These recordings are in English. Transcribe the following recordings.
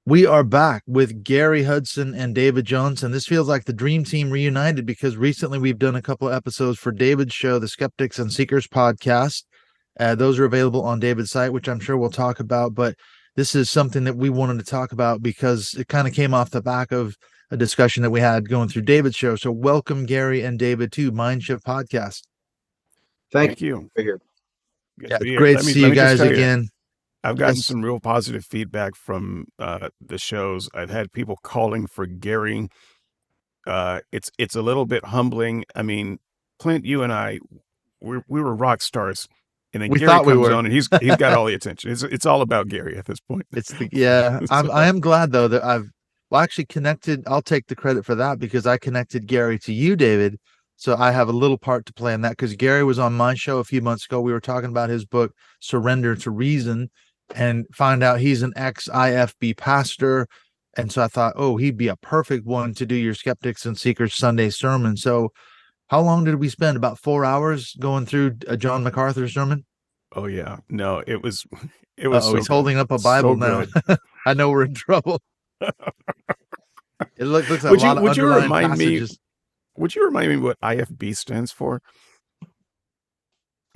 We are back with Gary Hudson and David Johnson. This feels like the dream team reunited because recently we've done a couple of episodes for David's show, the Skeptics and Seekers podcast. Those are available on David's site, which I'm sure we'll talk about. But this is something that we wanted to talk about because it kind of came off the back of a discussion that we had going through David's show. So welcome, Gary and David, to Mindshift podcast. Thank you. Yeah, it's great to see you guys again. I've gotten some real positive feedback from the shows. I've had people calling for Gary. It's a little bit humbling. I mean, Clint, you and I, we were rock stars, and then Gary comes on, and he's got all the attention. It's all about Gary at this point. I am glad though that I've actually connected. I'll take the credit for that because I connected Gary to you, David. So I have a little part to play in that because Gary was on my show a few months ago. We were talking about his book, Surrender to Reason, and find out he's an ex-IFB pastor. And so I thought, oh, he'd be a perfect one to do your Skeptics and Seekers Sunday sermon. So how long did we spend? About 4 hours going through a John MacArthur sermon? Oh, yeah. No, it was so he's holding up a Bible now. I know we're in trouble. It looks like a lot of underlying passages. Would you remind me what IFB stands for?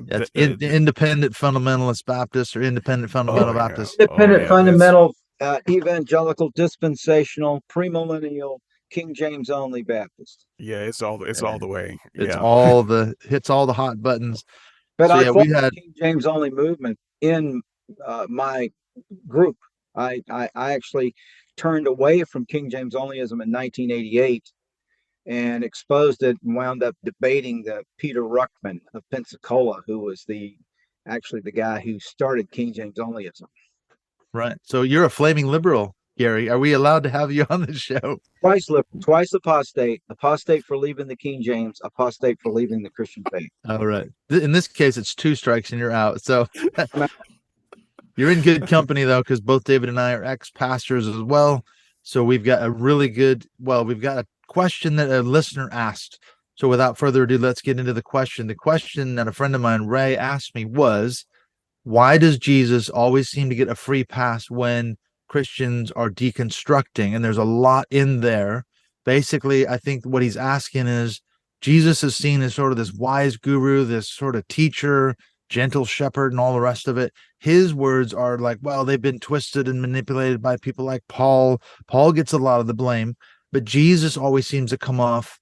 That's Independent Fundamentalist Baptist or Independent Fundamental Baptist. Independent Fundamental Evangelical Dispensational Premillennial King James Only Baptist. Yeah, it's all the way. It's all hits all the hot buttons. But so, we had King James Only movement in my group. I actually turned away from King James Onlyism in 1988. And exposed it and wound up debating the Peter Ruckman of Pensacola, who was actually the guy who started King James Onlyism. Right. So you're a flaming liberal, Gary. Are we allowed to have you on the show? Twice apostate for leaving the King James, apostate for leaving the Christian faith. All right. In this case, it's 2 strikes and you're out. So you're in good company, though, because both David and I are ex-pastors as well. So we've got we've got a question that a listener asked. So without further ado, let's get into the question. The question that a friend of mine, Ray, asked me was, why does Jesus always seem to get a free pass when Christians are deconstructing? And there's a lot in there. Basically, I think what he's asking is, Jesus is seen as sort of this wise guru, this sort of teacher, gentle shepherd, and all the rest of it. His words are like, well, they've been twisted and manipulated by people like Paul. Paul gets a lot of the blame. But Jesus always seems to come off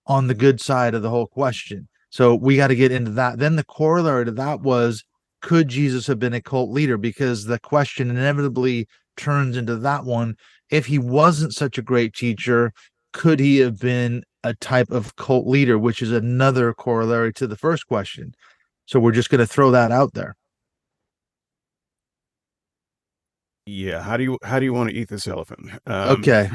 on the good side of the whole question. So we got to get into that. Then the corollary to that was, could Jesus have been a cult leader? Because the question inevitably turns into that one. If he wasn't such a great teacher, could he have been a type of cult leader, which is another corollary to the first question. So we're just going to throw that out there. Yeah, how do you want to eat this elephant? Okay,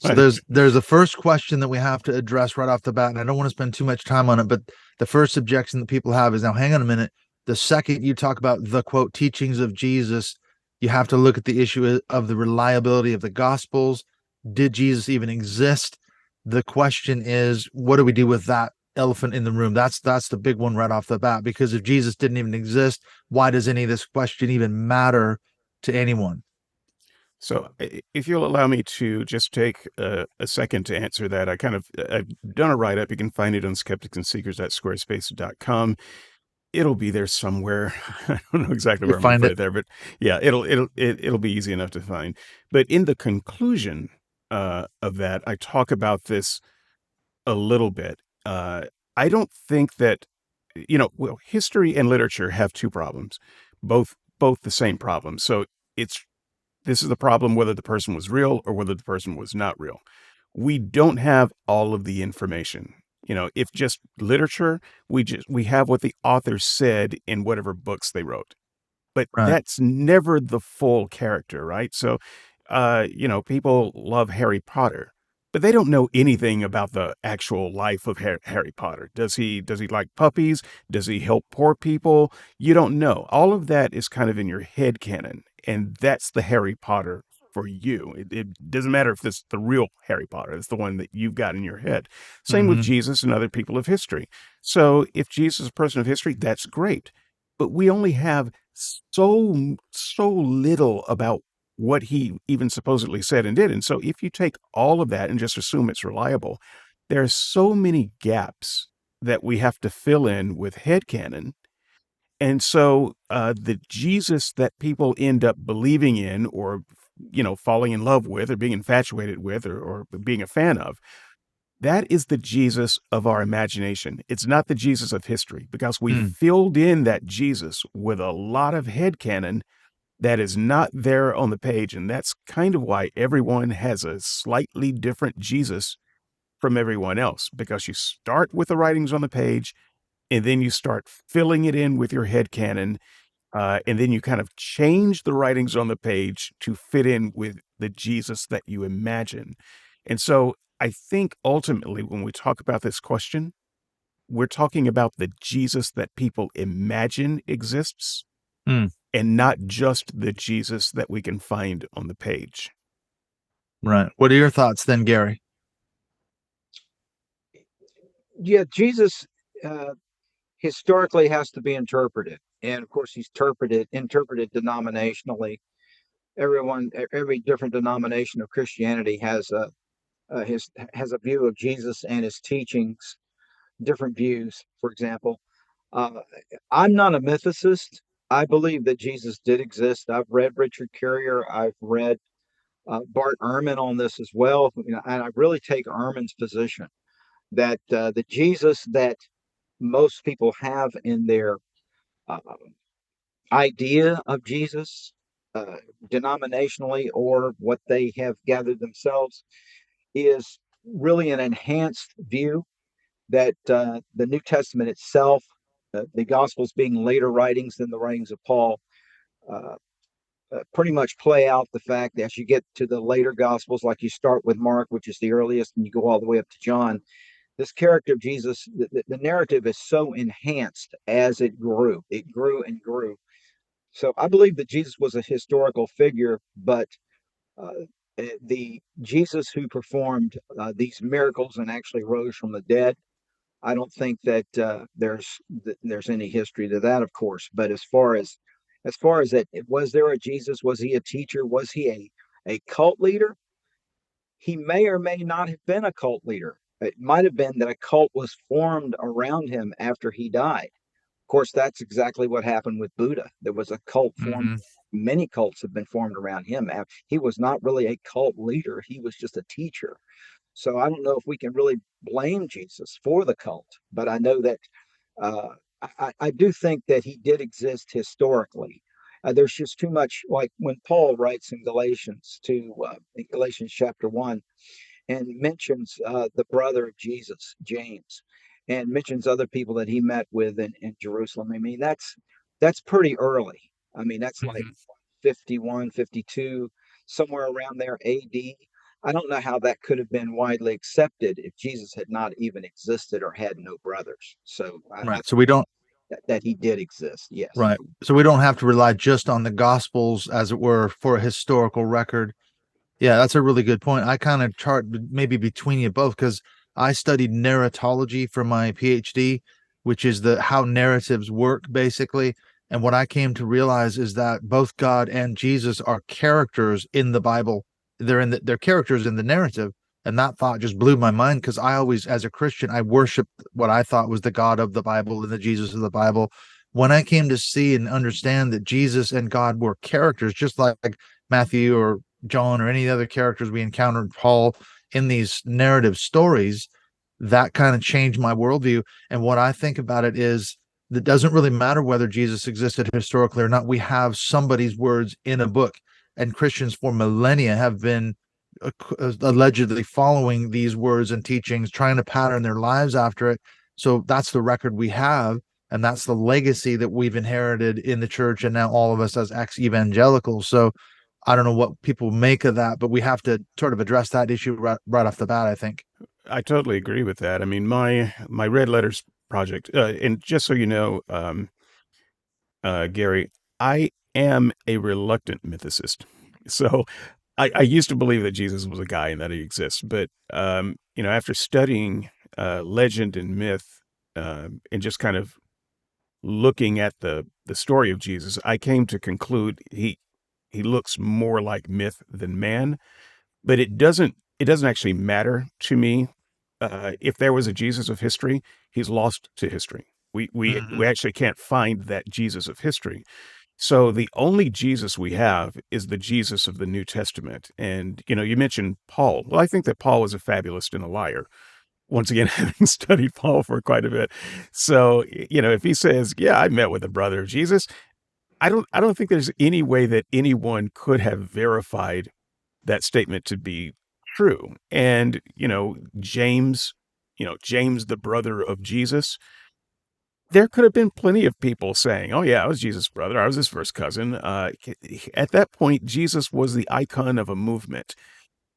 so there's a first question that we have to address right off the bat, and I don't want to spend too much time on it, but the first objection that people have is, now hang on a minute, the second you talk about the quote teachings of Jesus, you have to look at the issue of the reliability of the Gospels. Did Jesus even exist? The question is, what do we do with that elephant in the room? That's the big one right off the bat, because if Jesus didn't even exist, why does any of this question even matter to anyone? So if you'll allow me to just take a second to answer that, I've done a write-up. You can find it on skepticsandseekers.squarespace.com. It'll be there somewhere. I don't know exactly where I'm going to put it there, but yeah, it'll be easy enough to find. But in the conclusion of that, I talk about this a little bit. I don't think that, history and literature have 2 problems, both the same problem. So this is the problem whether the person was real or whether the person was not real. We don't have all of the information. If just literature, we have what the author said in whatever books they wrote. But That's never the full character, right? So, people love Harry Potter, but they don't know anything about the actual life of Harry Potter. Does he like puppies? Does he help poor people? You don't know. All of that is kind of in your headcanon. And that's the Harry Potter for you. It doesn't matter if it's the real Harry Potter. It's the one that you've got in your head. Same with Jesus and other people of history. So if Jesus is a person of history, that's great. But we only have so little about what he even supposedly said and did. And so if you take all of that and just assume it's reliable, there are so many gaps that we have to fill in with headcanon. And so the Jesus that people end up believing in or, falling in love with or being infatuated with or being a fan of, that is the Jesus of our imagination. It's not the Jesus of history, because we filled in that Jesus with a lot of headcanon that is not there on the page. And that's kind of why everyone has a slightly different Jesus from everyone else, because you start with the writings on the page and then you start filling it in with your headcanon. And then you kind of change the writings on the page to fit in with the Jesus that you imagine. And so I think ultimately when we talk about this question, we're talking about the Jesus that people imagine exists and not just the Jesus that we can find on the page. Right. What are your thoughts then, Gary? Yeah, Jesus historically has to be interpreted. And of course, he's interpreted denominationally. Every different denomination of Christianity has a view of Jesus and his teachings, different views. For example, I'm not a mythicist. I believe that Jesus did exist. I've read Richard Carrier. I've read Bart Ehrman on this as well, and I really take Ehrman's position that the Jesus that most people have in their uh, idea of Jesus, denominationally or what they have gathered themselves, is really an enhanced view that the New Testament itself, the Gospels being later writings than the writings of Paul, uh, pretty much play out the fact that as you get to the later Gospels, like you start with Mark, which is the earliest, and you go all the way up to John, this character of Jesus, the narrative is so enhanced as it grew. It grew and grew. So I believe that Jesus was a historical figure, but uh, the Jesus who performed these miracles and actually rose from the dead, I don't think that there's any history to that, of course. But as far as that, was there a Jesus? Was he a teacher? Was he a cult leader? He may or may not have been a cult leader. It might have been that a cult was formed around him after he died. Of course, that's exactly what happened with Buddha. There was a cult formed. Many cults have been formed around him. He was not really a cult leader. He was just a teacher. So I don't know if we can really blame Jesus for the cult, but I know that uh, I do think that he did exist historically. There's just too much, like when Paul writes in Galatians chapter 1, and mentions the brother of Jesus, James, and mentions other people that he met with in Jerusalem. I mean, that's pretty early. I mean, that's like 51, 52, somewhere around there, AD. I don't know how that could have been widely accepted if Jesus had not even existed or had no brothers. So I So we don't that he did exist. Yes. Right. So we don't have to rely just on the Gospels, as it were, for a historical record. Yeah, that's a really good point. I kind of chart maybe between you both because I studied narratology for my PhD, which is the how narratives work basically. And what I came to realize is that both God and Jesus are characters in the Bible. They're characters in the narrative. And that thought just blew my mind because I always, as a Christian, I worshiped what I thought was the God of the Bible and the Jesus of the Bible. When I came to see and understand that Jesus and God were characters, just like Matthew or John or any other characters we encountered, Paul, in these narrative stories, that kind of changed my worldview. And what I think about it is that doesn't really matter whether Jesus existed historically or not. We have somebody's words in a book, and Christians for millennia have been allegedly following these words and teachings, trying to pattern their lives after it. So that's the record we have. And that's the legacy that we've inherited in the church, and now all of us as ex-evangelicals. So I don't know what people make of that, but we have to sort of address that issue right off the bat, I think. I totally agree with that. I mean, my Red Letters project, and just so you know, Gary, I am a reluctant mythicist. So I used to believe that Jesus was a guy and that he exists, but after studying legend and myth, and just kind of looking at the story of Jesus, I came to conclude He looks more like myth than man, but it doesn't actually matter to me. If there was a Jesus of history, he's lost to history. We actually can't find that Jesus of history. So the only Jesus we have is the Jesus of the New Testament. And, you mentioned Paul. Well, I think that Paul was a fabulist and a liar. Once again, having studied Paul for quite a bit. So, if he says, yeah, I met with the brother of Jesus, I don't think there's any way that anyone could have verified that statement to be true. And, James, James, the brother of Jesus, there could have been plenty of people saying, oh, yeah, I was Jesus' brother. I was his first cousin. At that point, Jesus was the icon of a movement,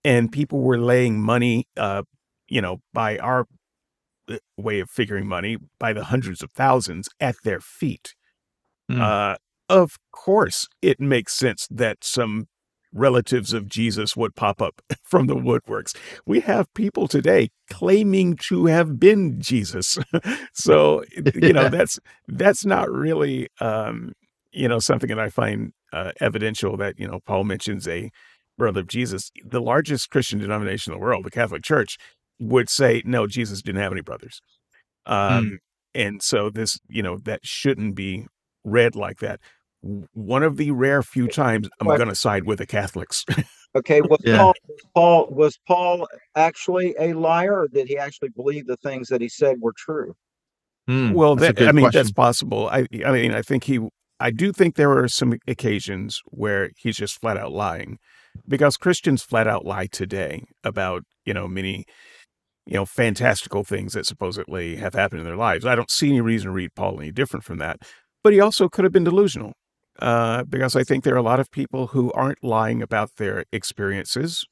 and people were laying money, by our way of figuring money, by the hundreds of thousands at their feet. Of course, it makes sense that some relatives of Jesus would pop up from the woodworks. We have people today claiming to have been Jesus. So, that's not really, something that I find evidential that, Paul mentions a brother of Jesus. The largest Christian denomination in the world, the Catholic Church, would say, no, Jesus didn't have any brothers. And so this, that shouldn't be read like that. One of the rare few times I'm going to side with the Catholics. Okay, was Paul actually a liar, or did he actually believe the things that he said were true? Well, that's a good question. that's possible. I do think there are some occasions where he's just flat out lying, because Christians flat out lie today about, many fantastical things that supposedly have happened in their lives. I don't see any reason to read Paul any different from that. But he also could have been delusional, because I think there are a lot of people who aren't lying about their experiences,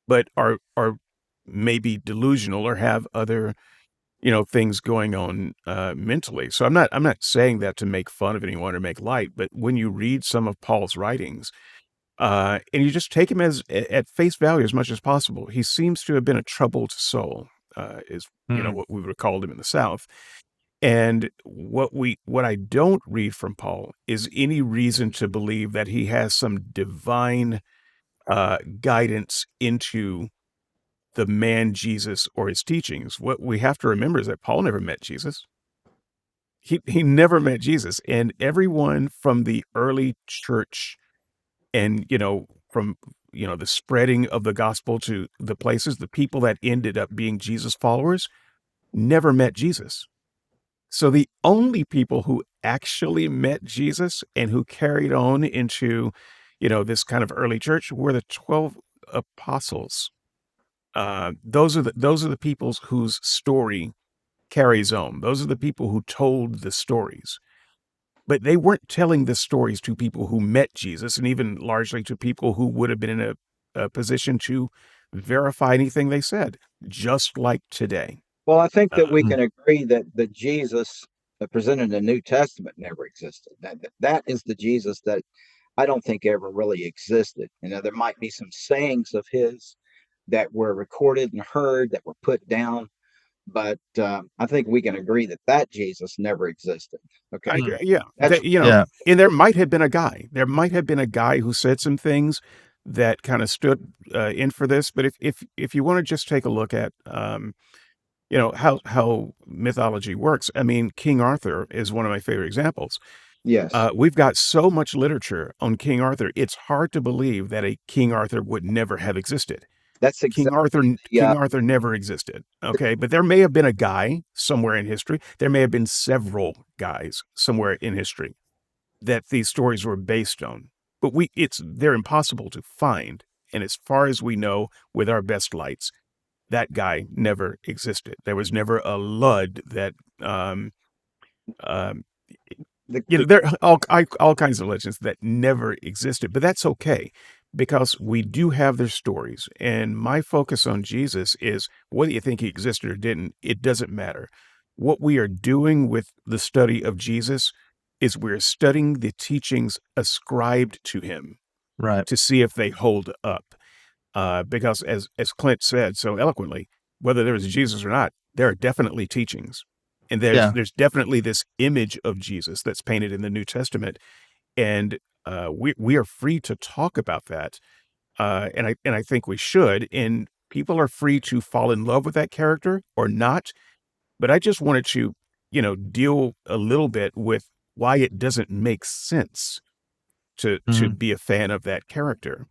but are maybe delusional or have other things going on mentally. So I'm not saying that to make fun of anyone or make light, but when you read some of Paul's writings, and you just take him at face value as much as possible, he seems to have been a troubled soul, is what we would have called him in the South. And what I don't read from Paul is any reason to believe that he has some divine guidance into the man Jesus or his teachings. What we have to remember is that Paul never met Jesus. He never met Jesus, and everyone from the early church, and from the spreading of the gospel to the people that ended up being Jesus followers, never met Jesus. So the only people who actually met Jesus and who carried on into this kind of early church were the 12 apostles. Those are the people whose story carries on. Those are the people who told the stories. But they weren't telling the stories to people who met Jesus, and even largely to people who would have been in a position to verify anything they said, just like today. Well, I think that we can agree that the Jesus presented in the New Testament never existed. That is the Jesus that I don't think ever really existed. There might be some sayings of his that were recorded and heard that were put down, but I think we can agree that Jesus never existed. Okay. And there might have been a guy. There might have been a guy who said some things that kind of stood in for this. But if you want to just take a look at how mythology works, I mean, King Arthur is one of my favorite examples. Yes. We've got so much literature on King Arthur. It's hard to believe that a King Arthur would never have existed. That's exactly, King Arthur never existed. Okay. But there may have been a guy somewhere in history. There may have been several guys somewhere in history that these stories were based on, but they're impossible to find. And as far as we know, with our best lights, that guy never existed. There was never a Lud that, there are all kinds of legends that never existed, but that's okay, because we do have their stories. And my focus on Jesus is, whether you think he existed or didn't, it doesn't matter. What we are doing with the study of Jesus is we're studying the teachings ascribed to him, right, to see if they hold up. Because as Clint said so eloquently, whether there was a Jesus or not, there are definitely teachings. And there's definitely this image of Jesus that's painted in the New Testament. And We are free to talk about that, and I think we should. And people are free to fall in love with that character or not. But I just wanted to, deal a little bit with why it doesn't make sense to be a fan of that character.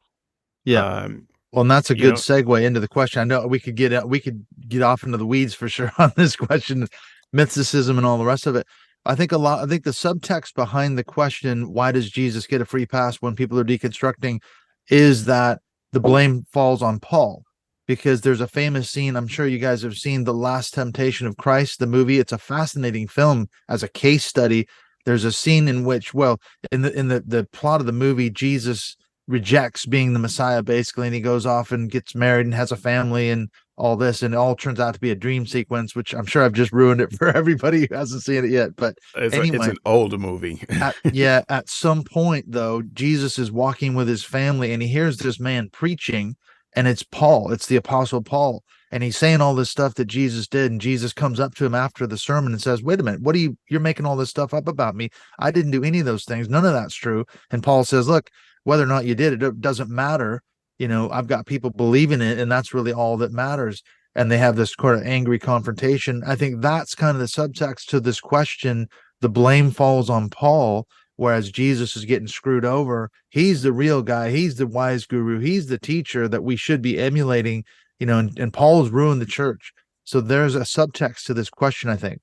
Yeah. Well, and that's a you good know, segue into the question. I know we could get off into the weeds for sure on this question, mysticism and all the rest of it. I think the subtext behind the question, why does Jesus get a free pass when people are deconstructing, is that the blame falls on Paul. Because there's a famous scene, I'm sure you guys have seen, The Last Temptation of Christ, the movie. It's a fascinating film as a case study. There's a scene in which, well, in the plot of the movie, Jesus rejects being the Messiah basically, and he goes off and gets married and has a family and all this, and it all turns out to be a dream sequence, which I'm sure I've just ruined it for everybody who hasn't seen it yet. But anyway, it's an old movie. at some point though, Jesus is walking with his family and he hears this man preaching, and it's Paul, it's the apostle Paul, and he's saying all this stuff that Jesus did, and Jesus comes up to him after the sermon and says, wait a minute, you're making all this stuff up about me. I didn't do any of those things. None of that's true. And Paul says, look, whether or not you did it doesn't matter. I've got people believing it, and that's really all that matters. And they have this kind of angry confrontation. I think that's kind of the subtext to this question. The blame falls on Paul, whereas Jesus is getting screwed over. He's the real guy. He's the wise guru. He's the teacher that we should be emulating, and Paul has ruined the church. So there's a subtext to this question, I think.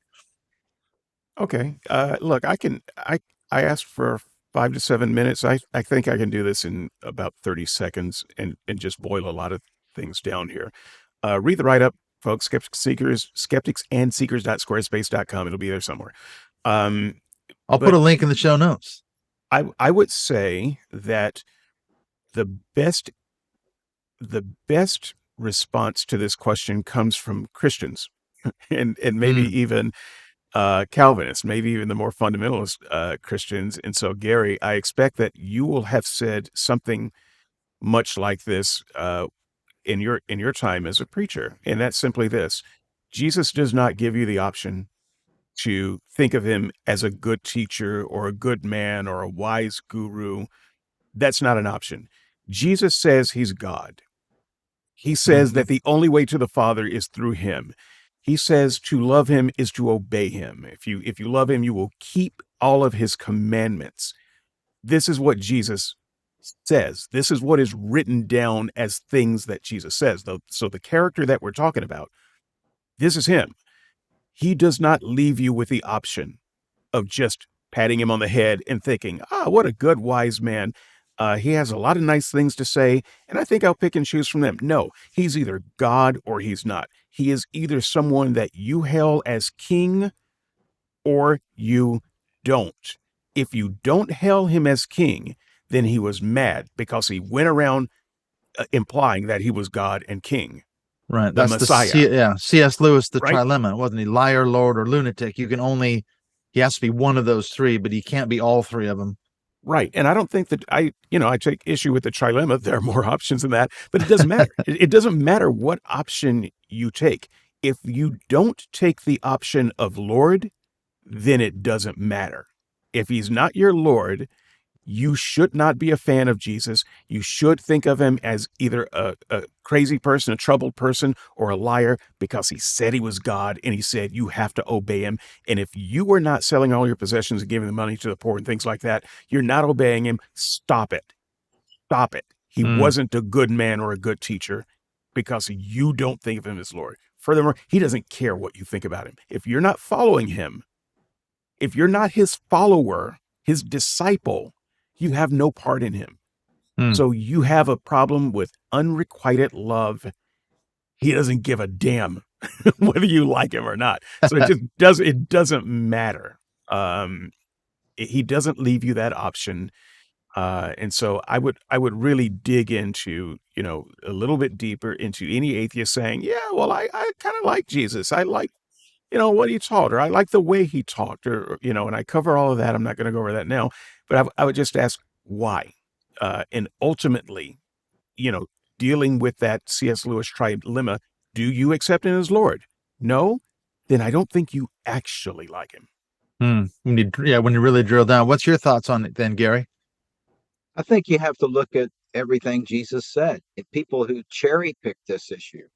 Okay. Look, I asked for 5 to 7 minutes. I think I can do this in about 30 seconds and just boil a lot of things down here. Read the write-up, folks, skepticsandseekers.squarespace.com. It'll be there somewhere. I'll put a link in the show notes. I would say that the best response to this question comes from Christians and maybe even Calvinists, maybe even the more fundamentalist Christians. And so, Gary, I expect that you will have said something much like this in your time as a preacher. And that's simply this: Jesus does not give you the option to think of him as a good teacher or a good man or a wise guru. That's not an option. Jesus says he's God. He says that the only way to the Father is through him. He says to love him is to obey him. If you love him, you will keep all of his commandments. This is what Jesus says. This is what is written down as things that Jesus says. So the character that we're talking about, this is him. He does not leave you with the option of just patting him on the head and thinking, what a good, wise man. He has a lot of nice things to say, and I think I'll pick and choose from them. No, he's either God or he's not. He is either someone that you hail as king or you don't. If you don't hail him as king, then he was mad because he went around implying that he was God and king. Right. The That's Messiah. C.S. Lewis, the right? trilemma, wasn't he? Liar, Lord, or lunatic. He has to be one of those three, but he can't be all three of them. Right. And I don't think that I take issue with the trilemma. There are more options than that, but it doesn't matter. It doesn't matter what option you take. If you don't take the option of Lord, then it doesn't matter. If he's not your Lord, you should not be a fan of Jesus. You should think of him as either a crazy person, a troubled person, or a liar because he said he was God and he said you have to obey him. And if you are not selling all your possessions and giving the money to the poor and things like that, you're not obeying him. Stop it. Stop it. He wasn't a good man or a good teacher because you don't think of him as Lord. Furthermore, he doesn't care what you think about him. If you're not following him, if you're not his follower, his disciple, you have no part in him. So you have a problem with unrequited love. He doesn't give a damn whether you like him or not. So it doesn't matter. He doesn't leave you that option. And so I would really dig into, a little bit deeper into any atheist saying, yeah, well, I kind of like Jesus. I like, what he taught, or I like the way he talked, or, and I cover all of that. I'm not going to go over that now, but I would just ask why. And ultimately, dealing with that C.S. Lewis trilemma, do you accept him as Lord? No? Then I don't think you actually like him. When you really drill down. What's your thoughts on it then, Gary? I think you have to look at everything Jesus said. And people who cherry pick this issue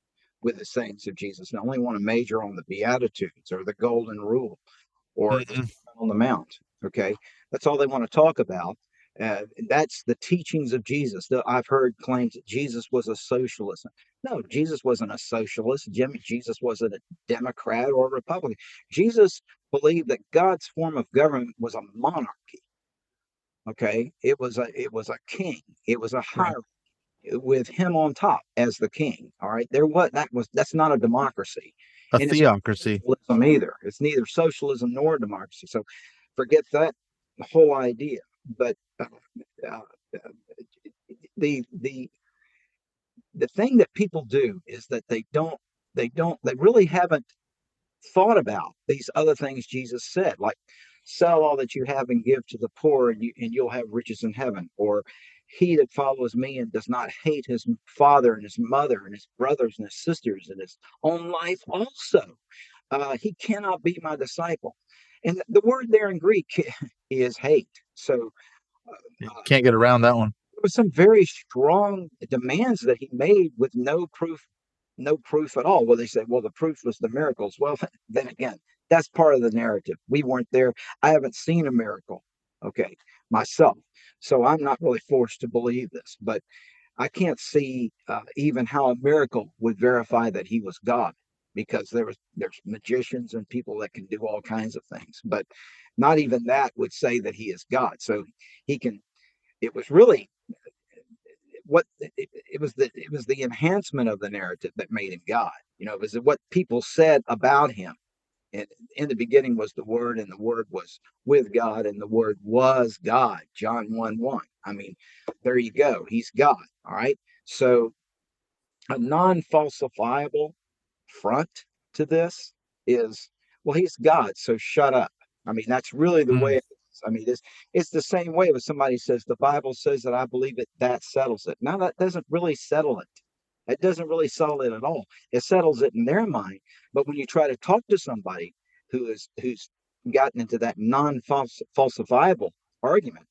with the sayings of Jesus and only want to major on the Beatitudes or the Golden Rule or the Sermon on the Mount. Okay, that's all they want to talk about. That's the teachings of Jesus. I've heard claims that Jesus was a socialist. No, Jesus wasn't a socialist. Jesus wasn't a Democrat or a Republican. Jesus believed that God's form of government was a monarchy. Okay, it was a king. It was a hierarchy with him on top as the king. All right, that's not a democracy, A and it's not theocracy. socialism either. It's neither socialism nor democracy. So forget that whole idea. But uh, the the the thing that people do is that they really haven't thought about these other things Jesus said, like sell all that you have and give to the poor, and you'll have riches in heaven. Or he that follows me and does not hate his father and his mother and his brothers and his sisters and his own life also, he cannot be my disciple. And the word there in Greek is hate. So You can't get around that one. there was some very strong demands that he made with no proof at all. Well, they say, well, the proof was the miracles. Well, then again, that's part of the narrative. We weren't there. I haven't seen a miracle, okay, myself. So I'm not really forced to believe this, but I can't see even how a miracle would verify that he was God, because there's magicians and people that can do all kinds of things, but not even that would say that he is God. So he can. It was really it was the enhancement of the narrative that made him God. It was what people said about him. And in the beginning was the Word, and the Word was with God, and the Word was God. John 1:1. I mean, there you go. He's God. All right. So a non-falsifiable front to this is, well, he's God, so shut up. I mean, that's really the way Mm, it is. I mean, it's the same way when somebody says the Bible says that I believe it, that settles it. Now that doesn't really settle it. It doesn't really settle it at all. It settles it in their mind. But when you try to talk to somebody who's gotten into that non-falsifiable argument,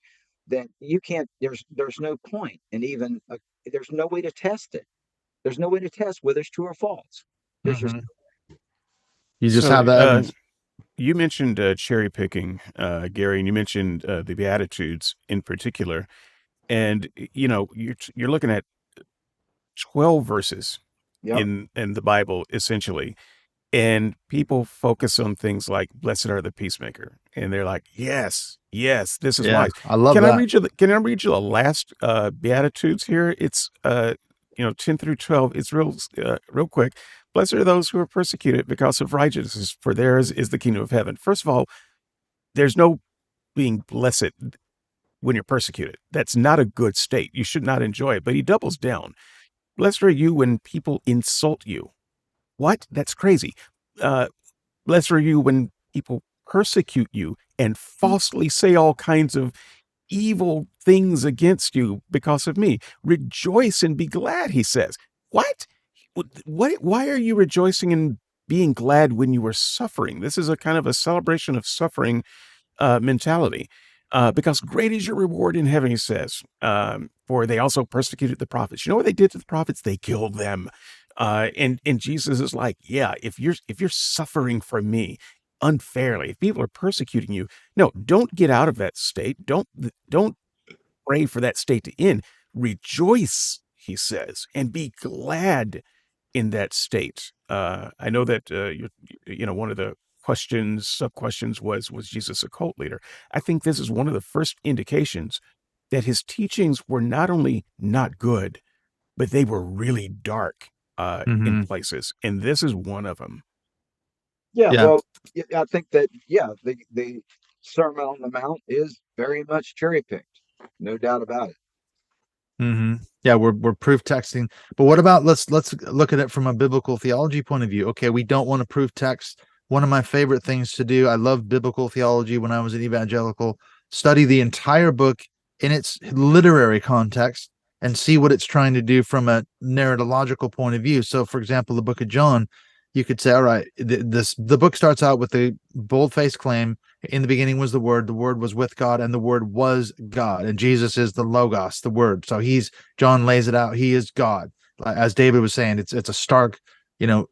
then you can't. There's no point, and even there's no way to test it. There's no way to test whether it's true or false. There's just mhm. You just So have the evidence. you mentioned cherry picking, Gary, and you mentioned the Beatitudes in particular. And you're looking at 12 verses yep. in the Bible essentially, and people focus on things like "Blessed are the peacemaker," and they're like, "Yes, yes, this is Yeah, wise." I love Can I that. read you? Can I read you the last Beatitudes here? It's 10 through 12. It's real quick. Blessed are those who are persecuted because of righteousness, for theirs is the kingdom of heaven. First of all, there's no being blessed when you're persecuted. That's not a good state. You should not enjoy it. But he doubles down. Blessed are you when people insult you. What? That's crazy. Uh, Blessed are you when people persecute you and falsely say all kinds of evil things against you because of me. Rejoice and be glad, he says. What? Why are you rejoicing and being glad when you are suffering? This is a kind of a celebration of suffering mentality. Because great is your reward in heaven, he says. For they also persecuted the prophets. You know what they did to the prophets? They killed them. And Jesus is like, yeah, if you're suffering from me unfairly, if people are persecuting you, no, don't get out of that state. Don't pray for that state to end. Rejoice, he says, and be glad in that state. I know that one of the sub questions was Jesus a cult leader? I think this is one of the first indications that his teachings were not only not good, but they were really dark in Hmm. places, and this is one of them. Yeah. Yeah. Well, I think that, the Sermon on the Mount is very much cherry picked, no doubt about it. Hmm. Yeah, we're proof texting. But what about let's look at it from a biblical theology point of view. Okay, we don't want to proof text. One of my favorite things to do, I love biblical theology when I was an evangelical, study the entire book in its literary context and see what it's trying to do from a narratological point of view. So, for example, the book of John, you could say, all right, the book starts out with the bold-faced claim: in the beginning was the Word was with God, and the Word was God, and Jesus is the Logos, the Word. So John lays it out. He is God, as David was saying. It's a stark,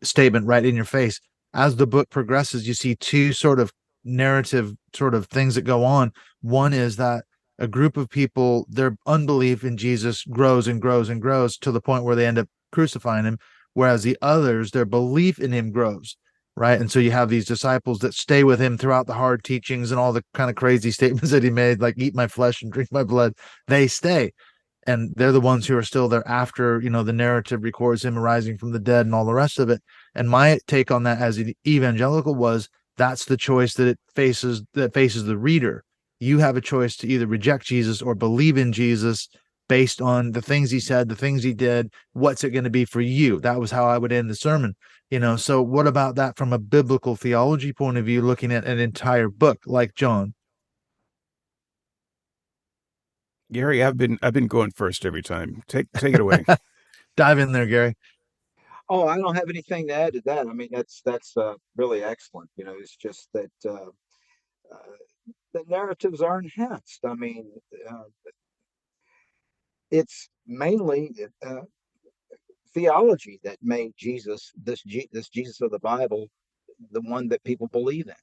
statement right in your face. As the book progresses, you see two sort of narrative sort of things that go on. One is that a group of people, their unbelief in Jesus grows and grows and grows to the point where they end up crucifying him, whereas the others, their belief in him grows, right? And so you have these disciples that stay with him throughout the hard teachings and all the kind of crazy statements that he made, like eat my flesh and drink my blood. They stay, and they're the ones who are still there after, the narrative records him rising from the dead and all the rest of it. And my take on that as an evangelical was, that's the choice that faces the reader. You have a choice to either reject Jesus or believe in Jesus based on the things he said, the things he did. What's it going to be for you? That was how I would end the sermon. So what about that from a biblical theology point of view, looking at an entire book like John? Gary, I've been going first every time. Take it away. Dive in there, Gary. Oh, I don't have anything to add to that. I mean, that's really excellent. It's just that the narratives are enhanced. I mean, it's mainly theology that made Jesus, this Jesus of the Bible, the one that people believe in.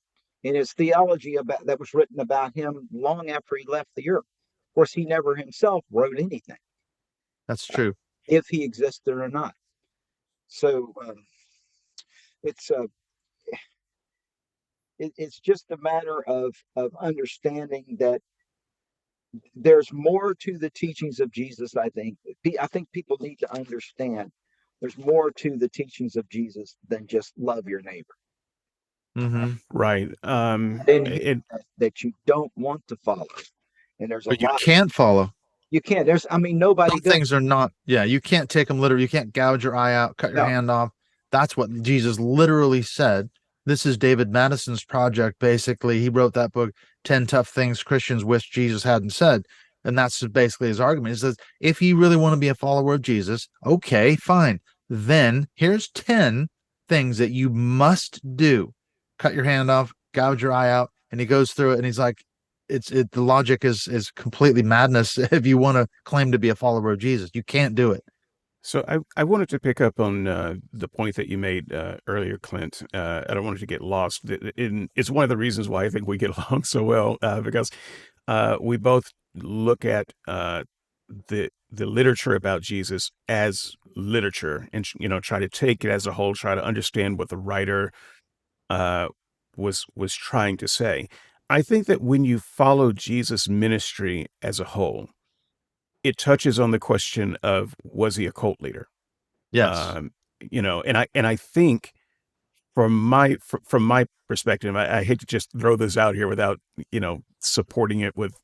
And it's theology that was written about him long after he left the earth. Of course, he never himself wrote anything. That's true. If he existed or not. So it's it's just a matter of understanding that there's more to the teachings of Jesus. I think people need to understand there's more to the teachings of Jesus than just love your neighbor. Mm-hmm. Right. That you don't want to follow, and there's a But you lot can't follow. You can't. Nobody. Some things are not. Yeah, you can't take them literally. You can't gouge your eye out, cut your hand off. That's what Jesus literally said. This is David Madison's project. Basically, he wrote that book, 10 Tough Things Christians Wish Jesus Hadn't Said. And that's basically his argument. He says, if you really want to be a follower of Jesus, okay, fine. Then here's 10 things that you must do. Cut your hand off, gouge your eye out. And he goes through it and he's like, the logic is completely madness. If you want to claim to be a follower of Jesus, you can't do it. So I wanted to pick up on the point that you made earlier, Clint. I don't want it to get lost. It's one of the reasons why I think we get along so well, because we both look at the literature about Jesus as literature, and try to take it as a whole, try to understand what the writer was trying to say. I think that when you follow Jesus' ministry as a whole, it touches on the question of, was he a cult leader? Yes. And I think from my perspective, I hate to just throw this out here without, supporting it with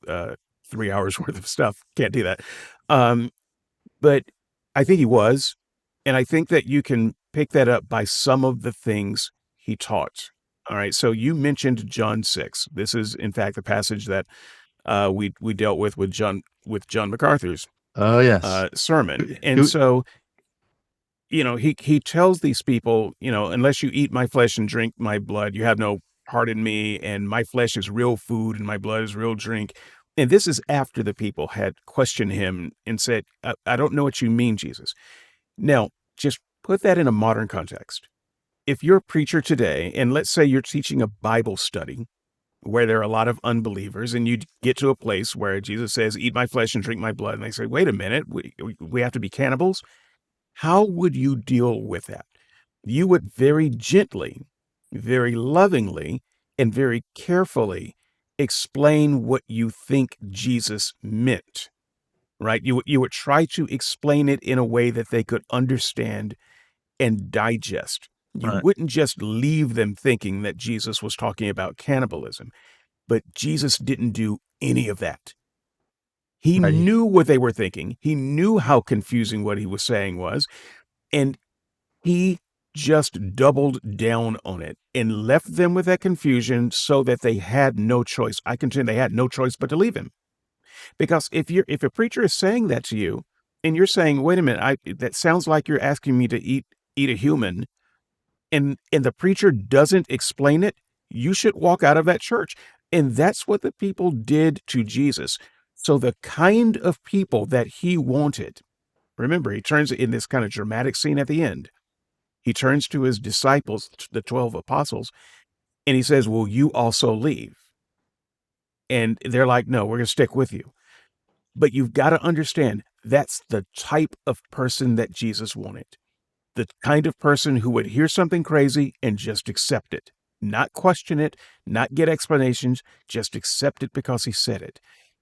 3 hours worth of stuff. Can't do that. But I think he was, and I think that you can pick that up by some of the things he taught. All right. So you mentioned John 6. This is, in fact, the passage that we dealt with John MacArthur's sermon. And so, he tells these people, unless you eat my flesh and drink my blood, you have no part in me, and my flesh is real food and my blood is real drink. And this is after the people had questioned him and said, I don't know what you mean, Jesus. Now, just put that in a modern context. If you're a preacher today, and let's say you're teaching a Bible study where there are a lot of unbelievers, and you get to a place where Jesus says, eat my flesh and drink my blood, and they say, wait a minute, we have to be cannibals? How would you deal with that? You would very gently, very lovingly, and very carefully explain what you think Jesus meant, right? You would try to explain it in a way that they could understand and digest. You wouldn't just leave them thinking that Jesus was talking about cannibalism, but Jesus didn't do any of that. He knew what they were thinking. He knew how confusing what he was saying was, and he just doubled down on it and left them with that confusion so that they had no choice. I contend they had no choice but to leave him. Because if a preacher is saying that to you and you're saying, wait a minute, that sounds like you're asking me to eat a human, and the preacher doesn't explain it, you should walk out of that church. And that's what the people did to Jesus. So the kind of people that he wanted, remember, he turns in this kind of dramatic scene at the end. He turns to his disciples, the 12 apostles, and he says, will you also leave? And they're like, no, we're going to stick with you. But you've got to understand, that's the type of person that Jesus wanted. The kind of person who would hear something crazy and just accept it, not question it, not get explanations, just accept it because he said it.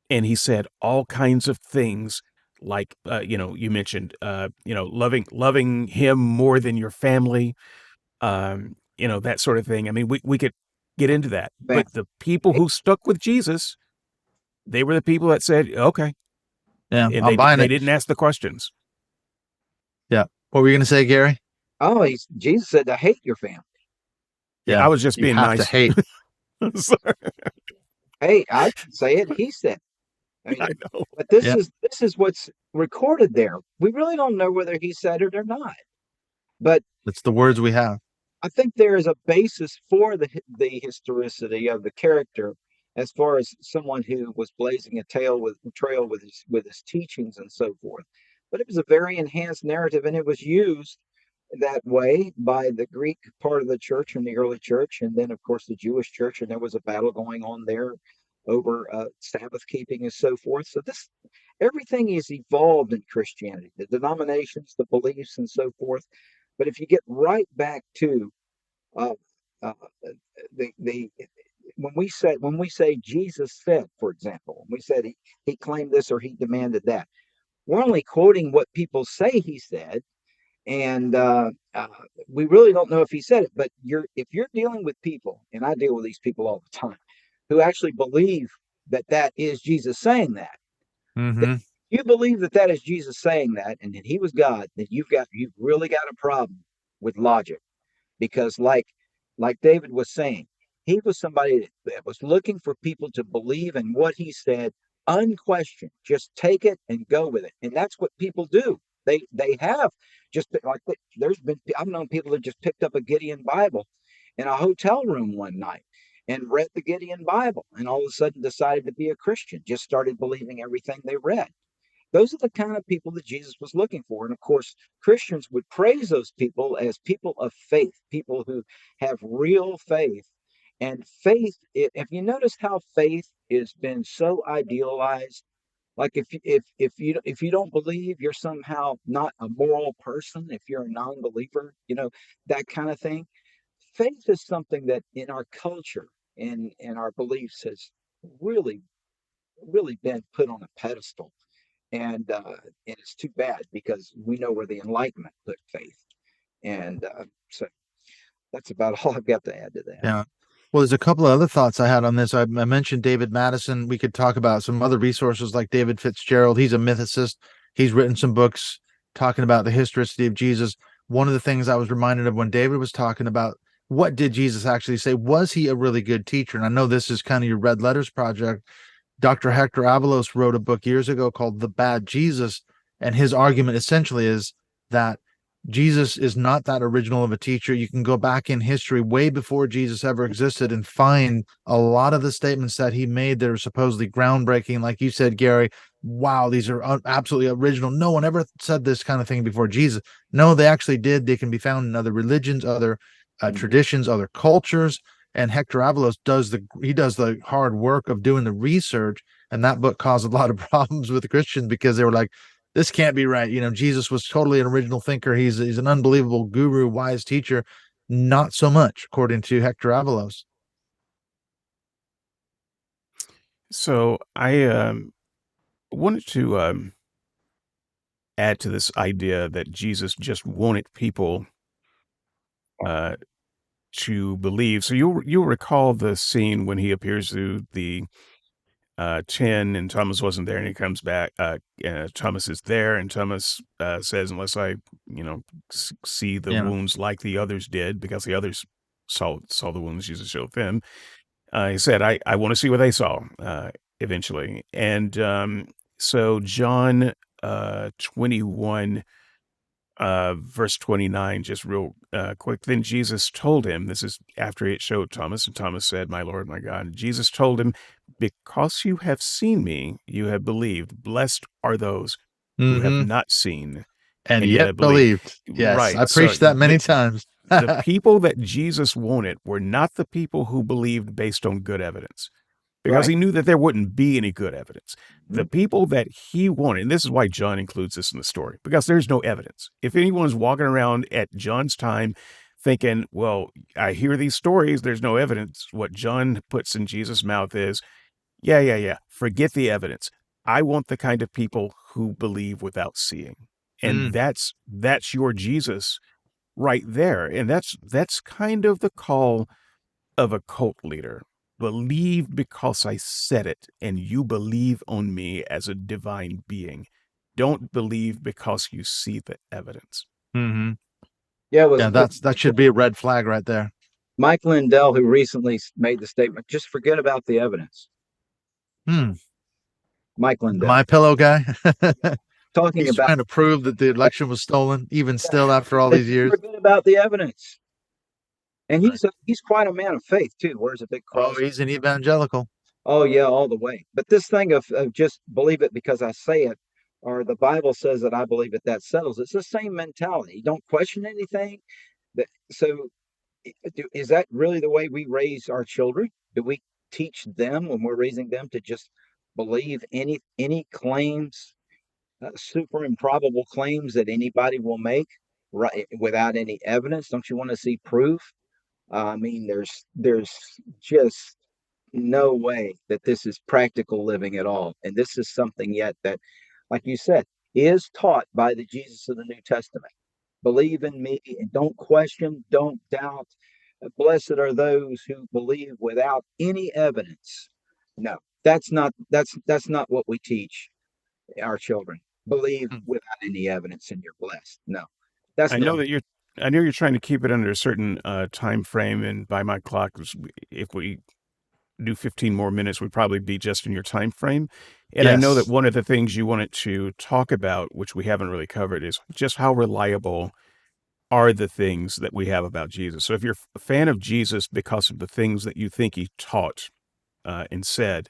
And he said all kinds of things like, you mentioned, loving him more than your family, that sort of thing. I mean, we could get into that, but the people who stuck with Jesus, they were the people that said, okay. Yeah, And I'm buying they it. didn't ask the questions. Yeah. What were you going to say, Gary? Oh, Jesus said to hate your family. Yeah, I was just being nice. To hate. Hey, I didn't say it. He said. I know. But this is what's recorded there. We really don't know whether he said it or not. But it's the words we have. I think there is a basis for the historicity of the character, as far as someone who was blazing a trail with his teachings and so forth. But it was a very enhanced narrative, and it was used that way by the Greek part of the church and the early church, and then of course the Jewish church, and there was a battle going on there over Sabbath keeping and so forth. So everything is evolved in Christianity, the denominations, the beliefs, and so forth. But if you get right back to uh, uh, the when we say Jesus said, for example, when we said he claimed this or he demanded that, we're only quoting what people say he said, and we really don't know if he said it. But if you're dealing with people, and I deal with these people all the time, who actually believe that is Jesus saying that. Mm-hmm. If you believe that is Jesus saying that, and that he was God, then you've really got a problem with logic, because like David was saying, he was somebody that was looking for people to believe in what he said, unquestioned. Just take it and go with it, and that's what people do. They have just like I've known people that just picked up a Gideon Bible in a hotel room one night and read the Gideon Bible, and all of a sudden decided to be a Christian. Just started believing everything they read. Those are the kind of people that Jesus was looking for. And of course, Christians would praise those people as people of faith, people who have real faith. And faith, if you notice how faith has been so idealized, like if you don't believe, you're somehow not a moral person. If you're a non-believer, that kind of thing. Faith is something that in our culture, in our beliefs, has really, really been put on a pedestal. And it's too bad, because we know where the Enlightenment put faith. And so that's about all I've got to add to that. Yeah. Well, there's a couple of other thoughts I had on this. I mentioned David Madison. We could talk about some other resources like David Fitzgerald. He's a mythicist. He's written some books talking about the historicity of Jesus. One of the things I was reminded of when David was talking about what did Jesus actually say? Was he a really good teacher? And I know this is kind of your Red Letters project. Dr. Hector Avalos wrote a book years ago called The Bad Jesus. And his argument essentially is that Jesus is not that original of a teacher. You can go back in history way before Jesus ever existed and find a lot of the statements that he made that are supposedly groundbreaking. Like you said, Gary, wow, these are absolutely original. No one ever said this kind of thing before Jesus. No, they actually did. They can be found in other religions, other traditions, other cultures. And Hector Avalos does the hard work of doing the research. And that book caused a lot of problems with the Christians because they were like, this can't be right. Jesus was totally an original thinker. He's an unbelievable guru, wise teacher. Not so much, according to Hector Avalos. So I wanted to add to this idea that Jesus just wanted people to believe. So you'll recall the scene when he appears to the 10 and Thomas wasn't there, and he comes back. Thomas is there, and Thomas says, unless I, see the wounds like the others did, because the others saw the wounds Jesus showed them. He said, I want to see what they saw eventually. And so John 21, verse 29, just real quick. Then Jesus told him, this is after it showed Thomas, and Thomas said, "My Lord, my God." And Jesus told him, "Because you have seen me, you have believed. Blessed are those who have not seen and and yet yet have believed." believed. Yes, Right. I So preached that many times. the people that Jesus wanted were not the people who believed based on good evidence, because Right. he knew that there wouldn't be any good evidence. The Mhm. people that he wanted, and this is why John includes this in the story, because there's no evidence. If anyone's walking around at John's time thinking, well, I hear these stories, there's no evidence, what John puts in Jesus' mouth is, yeah, forget the evidence. I want the kind of people who believe without seeing. And Mm, that's your Jesus right there. And that's kind of the call of a cult leader. Believe because I said it, and you believe on me as a divine being. Don't believe because you see the evidence. mm-hmm. Yeah, it was Yeah, that should be a red flag right there. Mike Lindell who recently made the statement, just forget about the evidence. Mike Lindell My pillow guy. talking He's about, trying to prove that the election was stolen, even still after all these years. forget about the evidence. And Right. he's quite a man of faith too. Wears a big Oh, cross. he's an evangelical. Oh yeah, all the way. But this thing of just believe it because I say it, or the Bible says that I believe it, that settles. It's the same mentality. You don't question anything. So is that really the way we raise our children? Do we teach them when we're raising them to just believe any claims, super improbable claims that anybody will make, right, without any evidence? Don't you want to see proof? I mean, there's just no way that this is practical living at all. And this is something yet that, like you said, is taught by the Jesus of the New Testament. Believe in me and don't question, don't doubt. Blessed are those who believe without any evidence. No, that's not what we teach our children. Believe Hmm. without any evidence and you're blessed. No, that's I not. know that I know you're trying to keep it under a certain time frame, and by my clock, if we do 15 more minutes, would probably be just in your time frame. And I know that Yes. one of the things you wanted to talk about, which we haven't really covered, is just how reliable are the things that we have about Jesus. So if you're a fan of Jesus because of the things that you think he taught and said,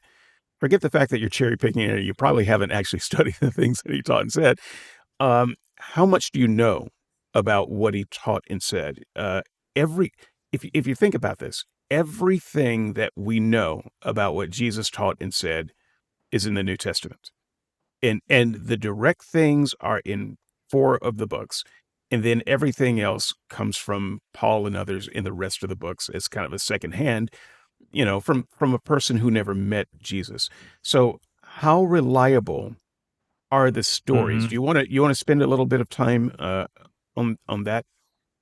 forget the fact that you're cherry picking it. You probably haven't actually studied the things that he taught and said. How much do you know about what he taught and said? Every if you think about this, everything that we know about what Jesus taught and said is in the New Testament, and the direct things are in 4 of the books, and then everything else comes from Paul and others in the rest of the books as kind of a second hand, from a person who never met Jesus. So how reliable are the stories? Hmm. Do you want to spend a little bit of time on that?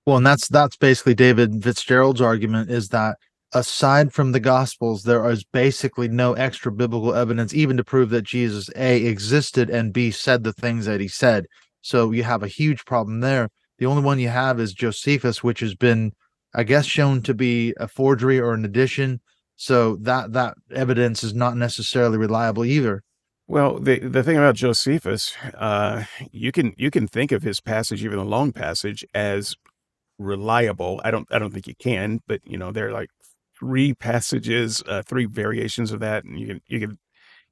Well, and that's basically David Fitzgerald's argument is that aside from the Gospels, there is basically no extra biblical evidence, even to prove that Jesus A existed and B said the things that he said. So you have a huge problem there. The only one you have is Josephus, which has been, I guess, shown to be a forgery or an addition. So that evidence is not necessarily reliable either. Well, the thing about Josephus, you can think of his passage, even the long passage, as reliable. I don't think you can, but there are like 3 passages, 3 variations of that, and you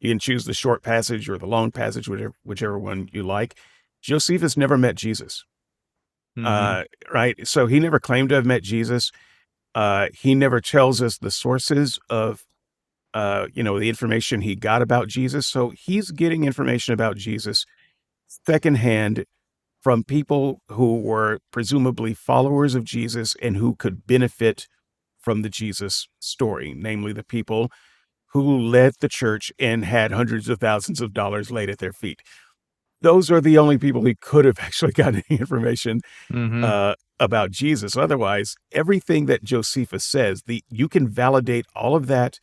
can choose the short passage or the long passage, whichever one you like. Josephus never met Jesus, Hmm. right? So he never claimed to have met Jesus. He never tells us the sources of the information he got about Jesus. So he's getting information about Jesus secondhand from people who were presumably followers of Jesus and who could benefit from the Jesus story, namely the people who led the church and had hundreds of thousands of dollars laid at their feet. Those are the only people who could have actually gotten any information Hmm. about Jesus. Otherwise, everything that Josephus says, you can validate all of that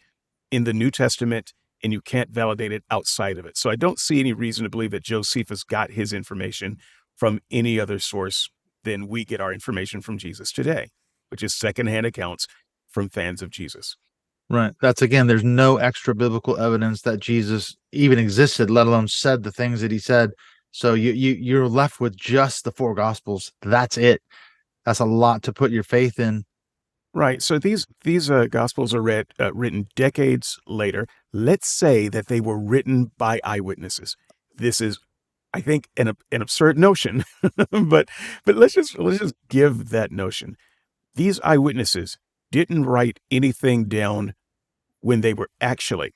in the New Testament, and you can't validate it outside of it. So I don't see any reason to believe that Josephus got his information from any other source than we get our information from Jesus today, which is secondhand accounts from fans of Jesus. Right. That's again, there's no extra biblical evidence that Jesus even existed, let alone said the things that he said. So you're left with just the four gospels. That's it. That's a lot to put your faith in. Right. So these gospels are written decades later. Let's say that they were written by eyewitnesses. This is, I think, an absurd notion, but let's just give that notion. These eyewitnesses didn't write anything down when they were actually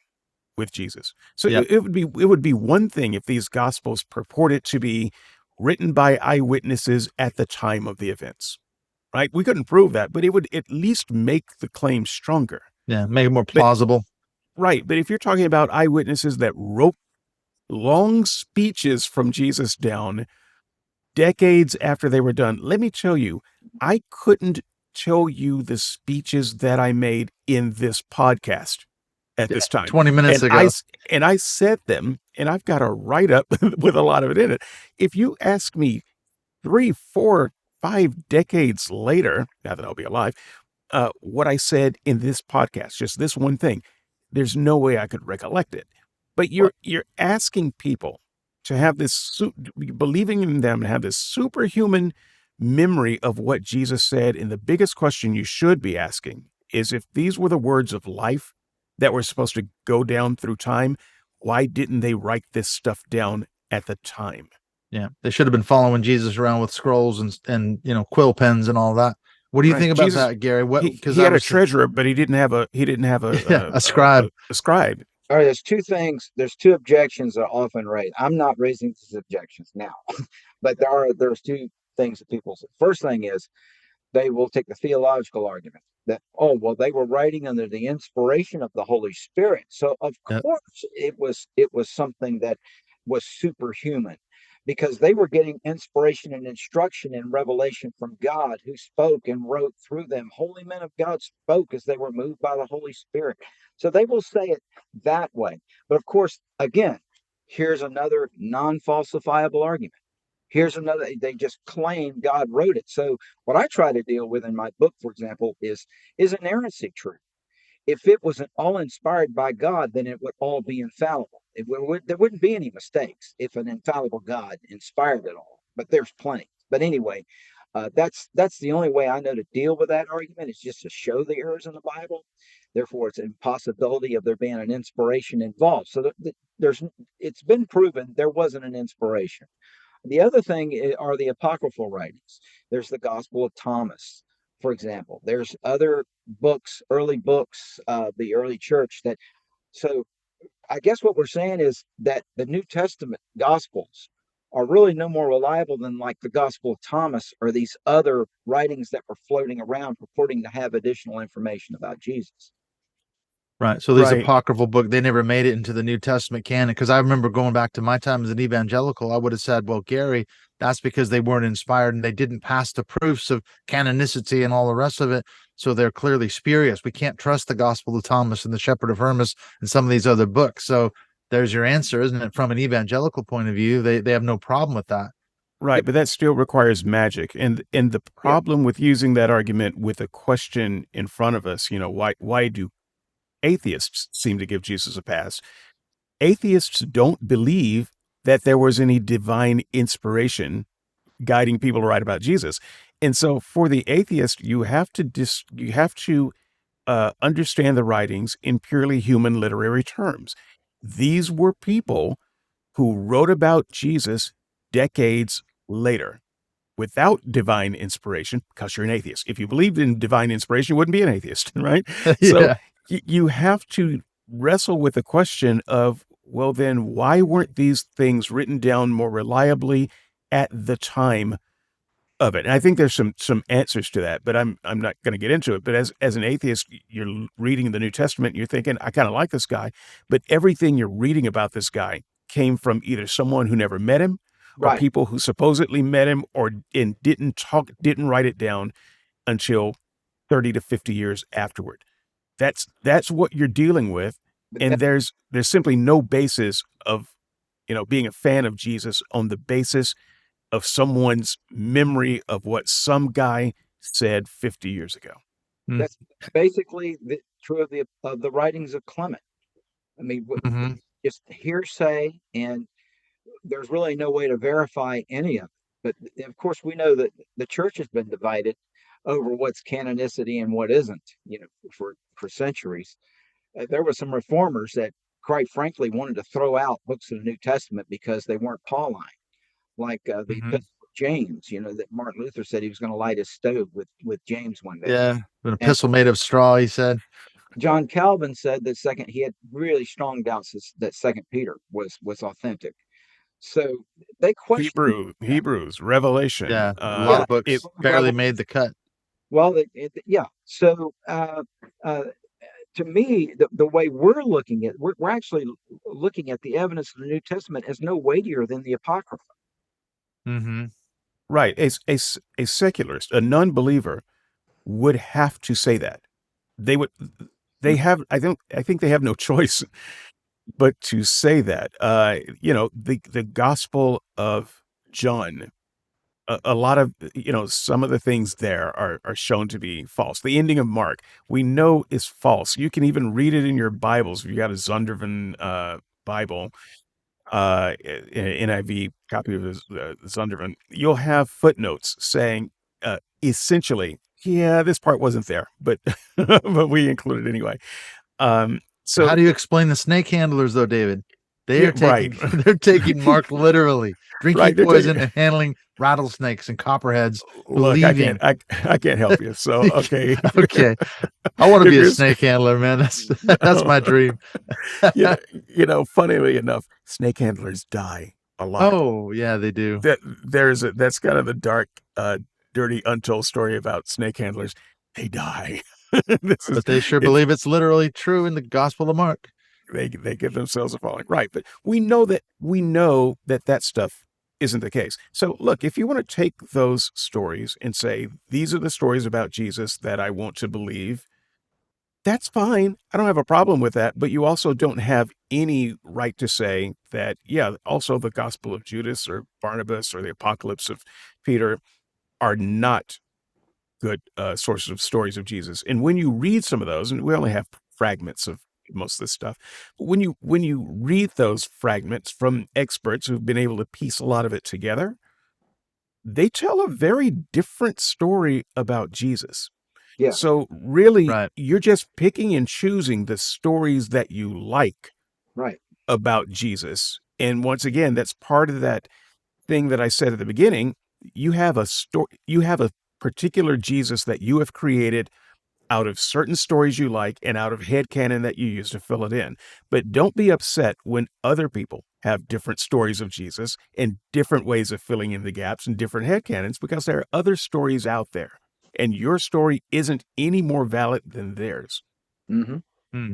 with Jesus. So Yep. it would be one thing if these gospels purported to be written by eyewitnesses at the time of the events. Right? We couldn't prove that, but it would at least make the claim stronger. Yeah, make it more But plausible. right, but if you're talking about eyewitnesses that wrote long speeches from Jesus down decades after they were done, let me tell you, I couldn't tell you the speeches that I made in this podcast at this time. 20 minutes and ago. I said them, and I've got a write-up with a lot of it in it. If you ask me 3, 4, 5 decades later, now that I'll be alive, what I said in this podcast, just this one thing, there's no way I could recollect it. But you're asking people to have this, believing in them, to have this superhuman memory of what Jesus said. And the biggest question you should be asking is, if these were the words of life that were supposed to go down through time, why didn't they write this stuff down at the time? Yeah, they should have been following Jesus around with scrolls and quill pens and all that. What do you think about that, Gary? What, he had a treasurer, but he didn't have a a scribe. A scribe. All right, there's two things. There's two objections that are often raised. I'm not raising these objections now, but there's two things that people say. First thing is, they will take the theological argument that, oh, well, they were writing under the inspiration of the Holy Spirit. So of course it was something that was superhuman, because they were getting inspiration and instruction and revelation from God, who spoke and wrote through them. Holy men of God spoke as they were moved by the Holy Spirit. So they will say it that way. But of course, again, here's another non-falsifiable argument. Here's another, they just claim God wrote it. So what I try to deal with in my book, for example, is inerrancy true? If it wasn't all inspired by God, then it would all be infallible. There wouldn't be any mistakes if an infallible God inspired it all. But there's plenty. But anyway, that's the only way I know to deal with that argument, is just to show the errors in the Bible. Therefore, it's an impossibility of there being an inspiration involved. So it's been proven there wasn't an inspiration. The other thing are the apocryphal writings. There's the Gospel of Thomas, for example. There's other books, early books of the early church that. So I guess what we're saying is that the New Testament Gospels are really no more reliable than like the Gospel of Thomas or these other writings that were floating around purporting to have additional information about Jesus. Right. So these apocryphal book, they never made it into the New Testament canon. Because I remember going back to my time as an evangelical, I would have said, well, Gary, that's because they weren't inspired and they didn't pass the proofs of canonicity and all the rest of it. So they're clearly spurious. We can't trust the Gospel of Thomas and the Shepherd of Hermas and some of these other books. So there's your answer, isn't it? From an evangelical point of view, they have no problem with that. Right, but that still requires magic. And the problem with using that argument with a question in front of us, why do atheists seem to give Jesus a pass? Atheists don't believe that there was any divine inspiration guiding people to write about Jesus. And so for the atheist, you have to understand the writings in purely human literary terms. These were people who wrote about Jesus decades later without divine inspiration, because you're an atheist. If you believed in divine inspiration, you wouldn't be an atheist, right? Yeah. So you have to wrestle with the question of, well, then why weren't these things written down more reliably at the time of it? And I think there's some answers to that, but I'm not going to get into it. But as an atheist, you're reading the New Testament, and you're thinking, I kind of like this guy, but everything you're reading about this guy came from either someone who never met him, or people who supposedly met him, and didn't write it down until 30 to 50 years afterward. That's what you're dealing with, and there's simply no basis of being a fan of Jesus on the basis of someone's memory of what some guy said 50 years ago. That's basically true of the writings of Clement. I mean, just hearsay, and there's really no way to verify any of it. But of course, we know that the church has been divided over what's canonicity and what isn't, for centuries. There were some reformers that, quite frankly, wanted to throw out books of the New Testament because they weren't Pauline, like the Mm-hmm. Epistle of James. That Martin Luther said he was going to light his stove with James one day. Yeah, an And epistle made of straw, he said. John Calvin said that he had really strong doubts that Second Peter was authentic. So they questioned that. Hebrews, Revelation. Yeah, a lot Yeah, of books barely made the cut. well, yeah. So to me, the way we're looking at, we're actually looking at the evidence of the New Testament as no weightier than the Apocrypha. Mm-hmm. Right. A secularist, a non-believer would have to say that. They would, they have, I think they have no choice but to say that. The Gospel of John, a lot of, some of the things there are shown to be false. The ending of Mark, we know is false. You can even read it in your Bibles. If you got a Zondervan Bible, NIV copy of the Zondervan, you'll have footnotes saying essentially, yeah, this part wasn't there, but but we included anyway. So How do you explain the snake handlers, though, David? They yeah, are right, taking they're taking Mark literally, drinking right. They're taking. poison and handling rattlesnakes and copperheads, Look, believing. I can't help you. So okay, Okay, I want to if be a you're snake handler, man. That's no, my dream. funnily enough, snake handlers die a lot. Oh yeah, they do. That's kind of the dark, dirty, untold story about snake handlers. They die. This is But they sure it's believe it's literally true in the Gospel of Mark. they give themselves a falling, right? But we know that stuff isn't the case. So look, if you want to take those stories and say these are the stories about Jesus that I want to believe, that's fine. I don't have a problem with that. But you also don't have any right to say that, yeah, also the Gospel of Judas or Barnabas or the Apocalypse of Peter are not good sources of stories of Jesus. And when you read some of those, and we only have fragments of most of this stuff, but when you read those fragments from experts who've been able to piece a lot of it together, they tell a very different story about Jesus. Yeah, So really, Right. you're just picking and choosing the stories that you like right. about Jesus. And once again, that's part of that thing that I said at the beginning. You have a particular Jesus that you have created out of certain stories you like and out of headcanon that you use to fill it in. But don't be upset when other people have different stories of Jesus and different ways of filling in the gaps and different headcanons, because there are other stories out there. And your story isn't any more valid than theirs. Mm-hmm. Hmm.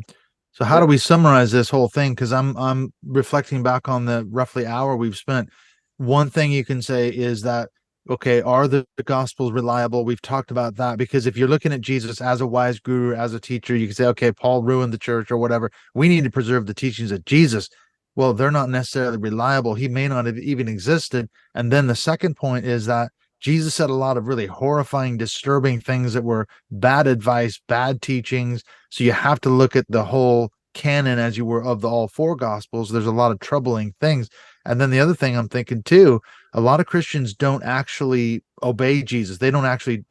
So how do we summarize this whole thing? Because I'm reflecting back on the roughly hour we've spent. One thing you can say is that, okay, are the gospels reliable? We've talked about that, because if you're looking at Jesus as a wise guru, as a teacher, you can say, okay, Paul ruined the church or whatever. We need to preserve the teachings of Jesus. Well, they're not necessarily reliable. He may not have even existed. And then the second point is that Jesus said a lot of really horrifying, disturbing things that were bad advice, bad teachings. So you have to look at the whole canon, as you were, of the all four gospels. There's a lot of troubling things. And then the other thing I'm thinking too, a lot of Christians don't actually obey Jesus. They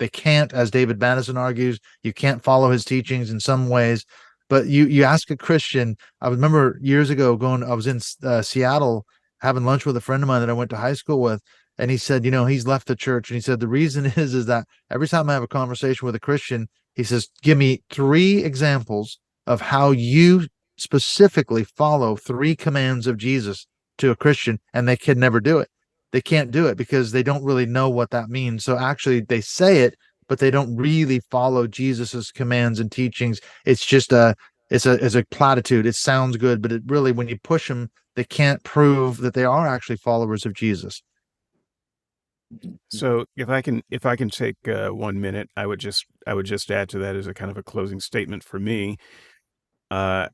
can't, as David Madison argues, you can't follow his teachings in some ways. But you ask a Christian. I remember years ago I was in Seattle having lunch with a friend of mine that I went to high school with. And he said, he's left the church. And he said, the reason is that every time I have a conversation with a Christian, he says, give me 3 examples of how you specifically follow 3 commands of Jesus to a Christian, and they can never do it. They can't do it because they don't really know what that means. So actually they say it, but they don't really follow Jesus's commands and teachings. It's just it's a platitude. It sounds good, but it really, when you push them, they can't prove that they are actually followers of Jesus. So if I can take 1 minute, I would just add to that as a kind of a closing statement for me. I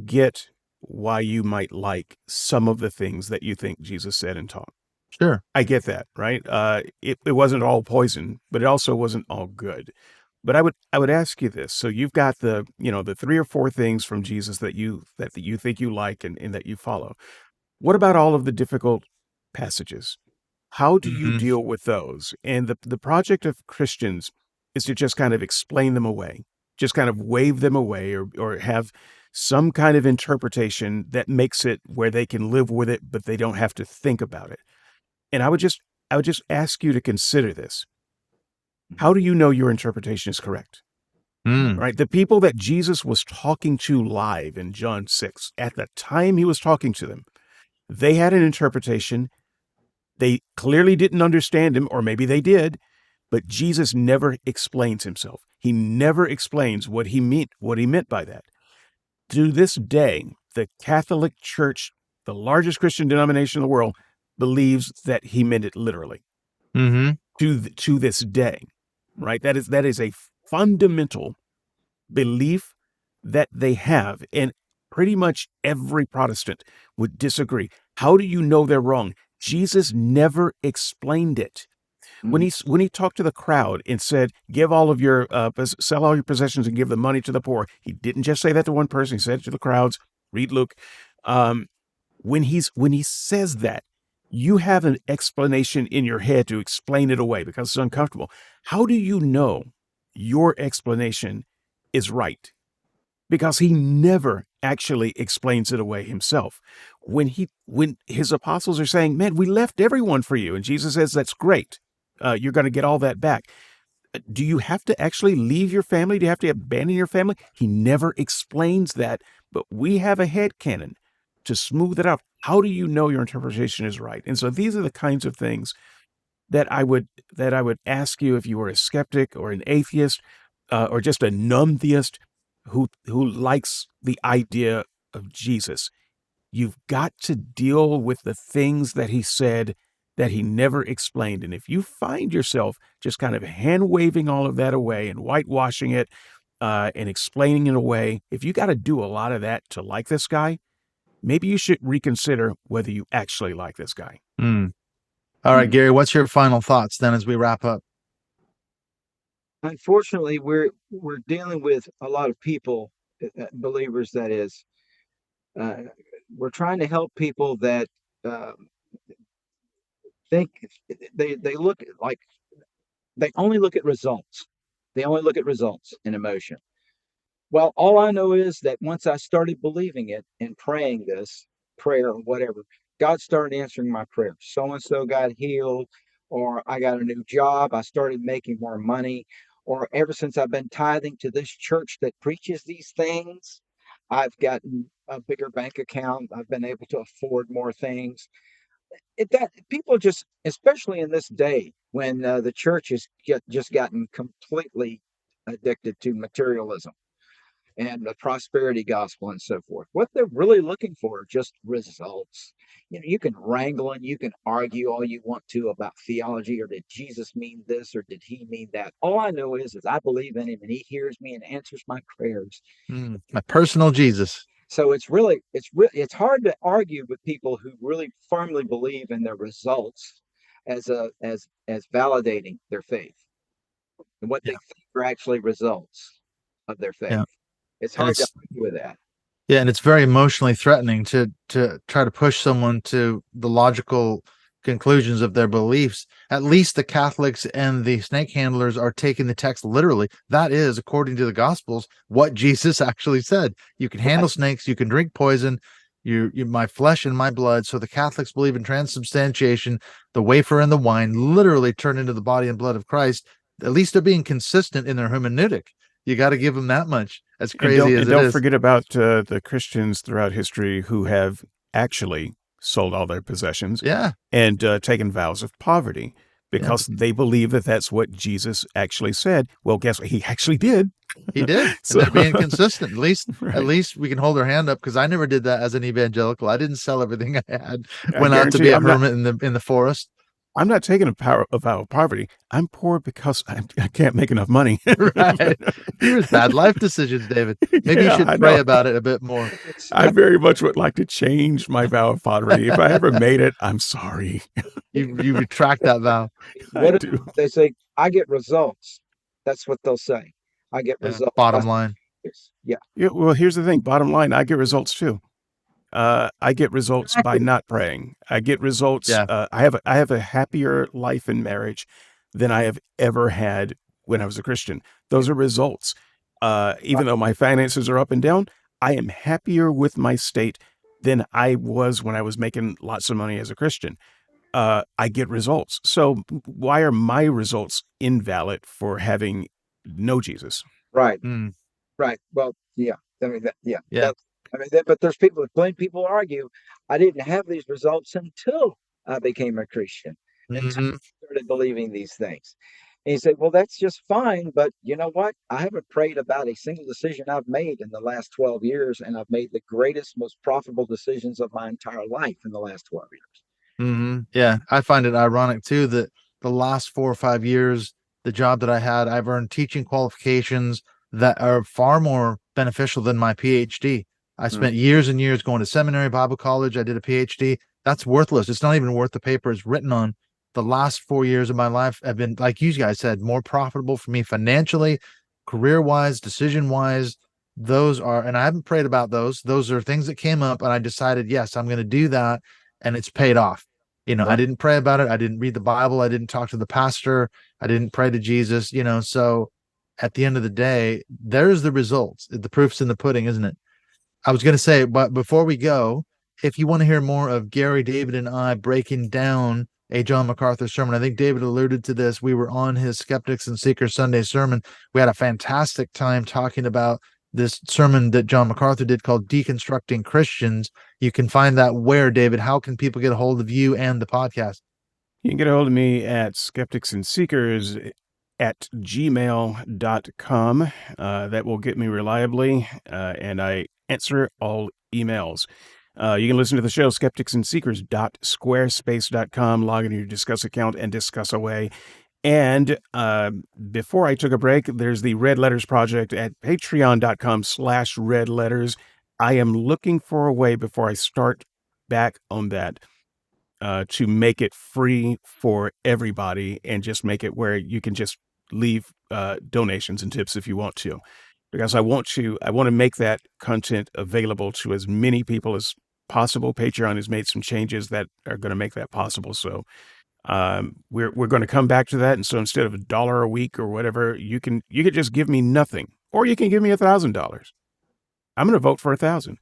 get why you might like some of the things that you think Jesus said and taught. Sure. I get that, right? It wasn't all poison, but it also wasn't all good. But I would ask you this. So you've got the 3 or 4 things from Jesus that you think you like and that you follow. What about all of the difficult passages? How do you Mhm. deal with those? And the project of Christians is to just kind of explain them away, just kind of wave them away, or have some kind of interpretation that makes it where they can live with it, but they don't have to think about it. And I would just ask you to consider this. How do you know your interpretation is correct? Mm. Right? The people that Jesus was talking to live in John 6, at the time he was talking to them, they had an interpretation. They clearly didn't understand him, or maybe they did, but Jesus never explains himself. He never explains what he meant by that. To this day, the Catholic Church, the largest Christian denomination in the world, believes that he meant it literally. Mm-hmm. To this day, right? That is a fundamental belief that they have, and pretty much every Protestant would disagree. How do you know they're wrong? Jesus never explained it. When he talked to the crowd and said, "Give all of your sell all your possessions and give the money to the poor," he didn't just say that to one person. He said it to the crowds. Read Luke. When he says that, you have an explanation in your head to explain it away because it's uncomfortable. How do you know your explanation is right? Because he never actually explains it away himself. When his apostles are saying, "Man, we left everyone for you," and Jesus says, "That's great. You're going to get all that back." Do you have to actually leave your family? Do you have to abandon your family? He never explains that, but we have a headcanon to smooth it out. How do you know your interpretation is right? And so these are the kinds of things that I would ask you if you were a skeptic or an atheist or just a non-theist who likes the idea of Jesus. You've got to deal with the things that he said that he never explained. And if you find yourself just kind of hand waving all of that away and whitewashing it and explaining it away, if you got to do a lot of that to like this guy, maybe you should reconsider whether you actually like this guy. Mm. All right, Gary, what's your final thoughts then as we wrap up? Unfortunately, we're dealing with a lot of people, believers. That is, we're trying to help people that uh, think they look like they only look at results. They only look at results and emotion. Well, all I know is that once I started believing it and praying this prayer or whatever, God started answering my prayers. So and so got healed, or I got a new job. I started making more money, or ever since I've been tithing to this church that preaches these things, I've gotten a bigger bank account. I've been able to afford more things. That people just, especially in this day when the church has just gotten completely addicted to materialism and the prosperity gospel and so forth. What they're really looking for are just results. You can wrangle and you can argue all you want to about theology, or did Jesus mean this or did he mean that? All I know is I believe in him and he hears me and answers my prayers. My personal Jesus. So it's hard to argue with people who really firmly believe in their results as validating their faith and what Yeah. they think are actually results of their faith. Yeah. It's And hard to it's argue with that. Yeah, and it's very emotionally threatening to try to push someone to the logical conclusions of their beliefs. At least the Catholics and the snake handlers are taking the text literally. That is, according to the Gospels, what Jesus actually said. You can handle snakes, you can drink poison, you my flesh and my blood. So the Catholics believe in transubstantiation. The wafer and the wine literally turn into the body and blood of Christ. At least they're being consistent in their hermeneutic. You got to give them that much, as crazy as it Don't is. forget about the Christians throughout history who have actually sold all their possessions Yeah, and taken vows of poverty yeah, because they believe that that's what Jesus actually said. Well, guess what? He actually did. he did, and So, they're being consistent. At right. least we can hold our hand up because I never did that as an evangelical. I didn't sell everything I had. I Went out to guarantee be a I'm not. hermit in the forest. I'm not taking a vow of poverty. I'm poor because I can't make enough money. Right. He was bad life decisions, David. Maybe you Yeah, should I pray know. about it a bit more. I very much would like to change my vow of poverty. If I ever made it, I'm sorry. You retract that vow. I What if do. they say, I get results? That's what they'll say. I get Yeah, results. bottom line. Yeah. Yeah, well, here's the thing. Bottom line, I get results too. I get results by not praying. I get results. Yeah. I have a happier life in marriage than I have ever had when I was a Christian. Those are results. Even though my finances are up and down, I am happier with my state than I was when I was making lots of money as a Christian. I get results. So why are my results invalid for having no Jesus? Right. Mm. Right. Well, yeah. I mean, Yeah. but there's people argue, I didn't have these results until I became a Christian, until Mm-hmm. I started believing these things. And you say, well, that's just fine, but you know what? I haven't prayed about a single decision I've made in the last 12 years, and I've made the greatest, most profitable decisions of my entire life in the last 12 years. Mm-hmm. Yeah, I find it ironic too that the last 4 or 5 years, the job that I had, I've earned teaching qualifications that are far more beneficial than my PhD. I spent years and years going to seminary, Bible college. I did a PhD. That's worthless. It's not even worth the paper it's written on. The last 4 years of my life have been, like you guys said, more profitable for me financially, career wise, decision wise. Those are, and I haven't prayed about those. Those are things that came up, and I decided, yes, I'm going to do that, and it's paid off. I didn't pray about it. I didn't read the Bible. I didn't talk to the pastor. I didn't pray to Jesus, so at the end of the day, there's the results. The proof's in the pudding, isn't it? I was going to say, but before we go, if you want to hear more of Gary, David, and I breaking down a John MacArthur sermon, I think David alluded to this. We were on his Skeptics and Seekers Sunday sermon. We had a fantastic time talking about this sermon that John MacArthur did called Deconstructing Christians. You can find that where, David? How can people get a hold of you and the podcast? You can get a hold of me at Skeptics and Seekers at gmail.com. That will get me reliably, and I answer all emails. You can listen to the show, skepticsandseekers.squarespace.com. Log into your Discuss account and discuss away. And before I took a break, there's the Red Letters Project at patreon.com/redletters. I am looking for a way before I start back on that to make it free for everybody and just make it where you can just leave donations and tips if you want to. Because I want to make that content available to as many people as possible. Patreon has made some changes that are going to make that possible. So we're going to come back to that. And so instead of $1 a week or whatever, you can just give me nothing, or you can give me $1,000. I'm going to vote for 1,000,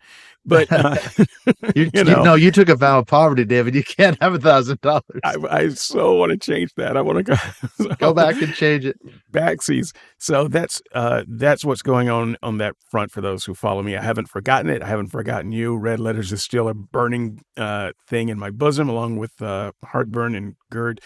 but you took a vow of poverty, David. You can't have $1,000. I so want to change that. I want to go back and change it. Backsies. So that's what's going on that front for those who follow me. I haven't forgotten it. I haven't forgotten you. Red Letters is still a burning thing in my bosom, along with heartburn and GERD.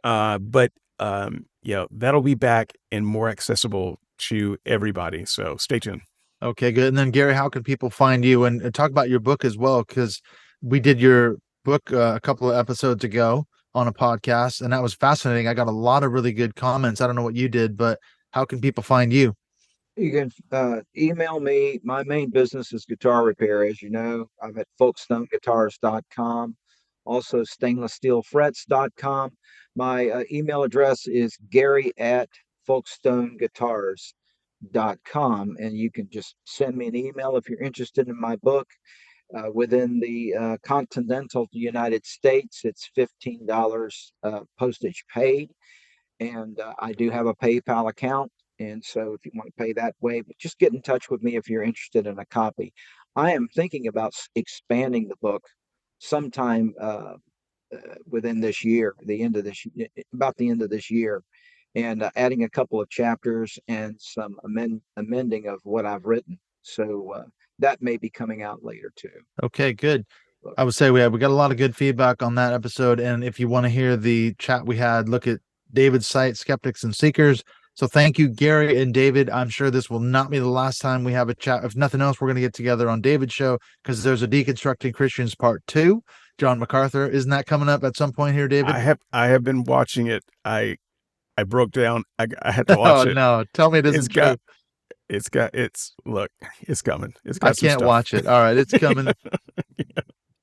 But that'll be back and more accessible to everybody. So stay tuned. Okay, good. And then Gary, how can people find you and talk about your book as well? Because we did your book a couple of episodes ago on a podcast, and that was fascinating. I got a lot of really good comments. I don't know what you did, but how can people find you? You can email me. My main business is guitar repair. As you know, I'm at folkestoneguitars.com, also stainlesssteelfrets.com. My email address is gary@folkestoneguitars.com, and you can just send me an email if you're interested in my book. Within the continental United States, it's $15 postage paid, and I do have a PayPal account. And so if you want to pay that way, but just get in touch with me if you're interested in a copy. I am thinking about expanding the book sometime within this year, about the end of this year, and adding a couple of chapters and some amending of what I've written. So that may be coming out later too. Okay, good. I would say we got a lot of good feedback on that episode. And if you want to hear the chat we had, look at David's site, Skeptics and Seekers. So thank you, Gary and David. I'm sure this will not be the last time we have a chat. If nothing else, we're going to get together on David's show because there's a Deconstructing Christians Part 2. John MacArthur, isn't that coming up at some point here, David? I have been watching it. I broke down. I had to watch it. Oh no! Tell me it isn't true. Look, it's coming. I can't watch it. All right, it's coming. Yeah.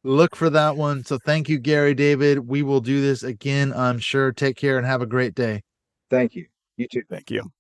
Look for that one. So thank you, Gary, David. We will do this again, I'm sure. Take care and have a great day. Thank you. You too. Thank you.